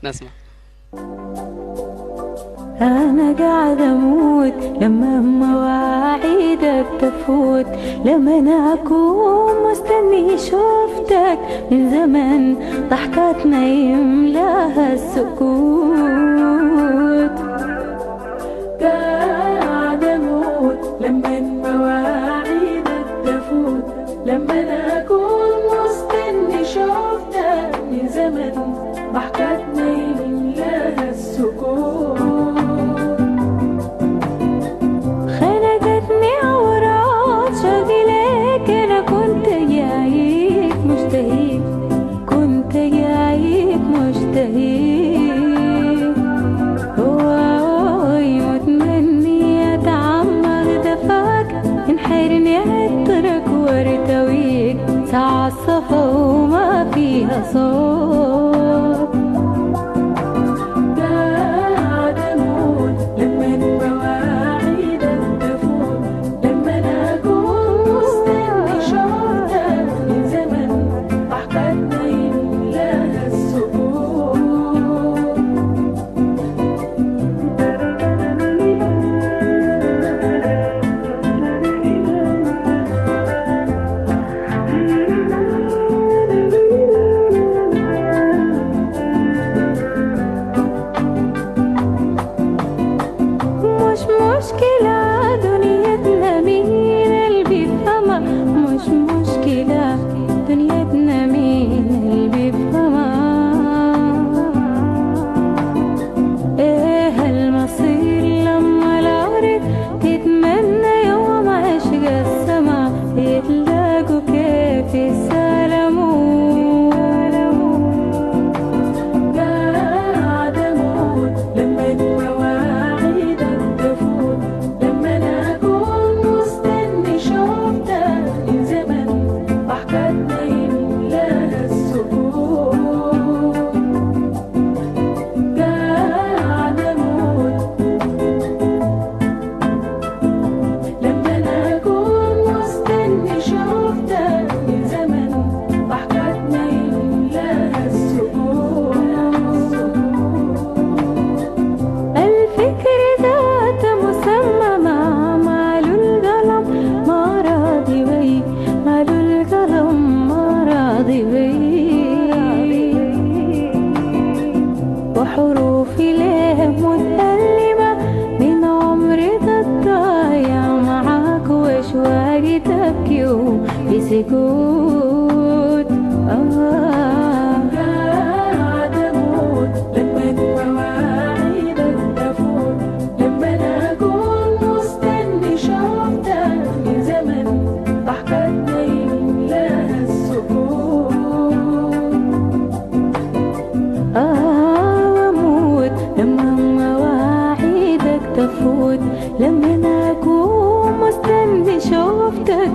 نسمع. أنا قاعدة أموت لما مواعيدك تفوت، لما أنا أكون مستني شوفتك من زمن، ضحكاتنا يملاها السكوت. قاعدة أموت لما مواعيدك تفوت، لما أنا أكون مستني شوفتك من زمن، ضحكاتنا يملاها السكوت. خنقتني عورات شوقي ليك، أنا كنت جايك مشتهيك، كنت جايك مشتهيك. واي متمني أتعمق دفاك، ينحرني عطرك وارتويك، ساعة الصفا وما فيها صوت. قاعدة أموت لما مواعيدك تفوت، لما أنا أكون مستني شوفتك من زمن، ضحكاتنا يملاها السكوت. مش مشكلة دنيتنا مين اللي بيفهمها، مش مشكلة دنيتنا مين اللي بيفهمها. ايه المصير لما الأرض تتمنى يوم عشق السما، يتلاقوا كيف يسلموا. قاعدة أموت لما مواعيدك تفوت، لما أنا أكون مستني شوفتك من زمن، ضحكاتنا يملاها السكوت. قاعدة أموت لما أنا أكون مستني شوفتك من زمن، ضحكاتنا يملاها السكوت. الفكر ذات مسمى ماله القلم ما راضي بي، ماله القلم ما راضي بي. وحروفي ليه متألمة من عمري الضايع معاك، وأشواقي تبكي بسكوت. قاعدة أموت لما مواعيدك تفوت، لما أنا أكون مستني شوفتك من زمن، ضحكاتنا يملاها السكوت. وأموت لما مواعيدك تفوت، لما أنا أكون مستني شوفتك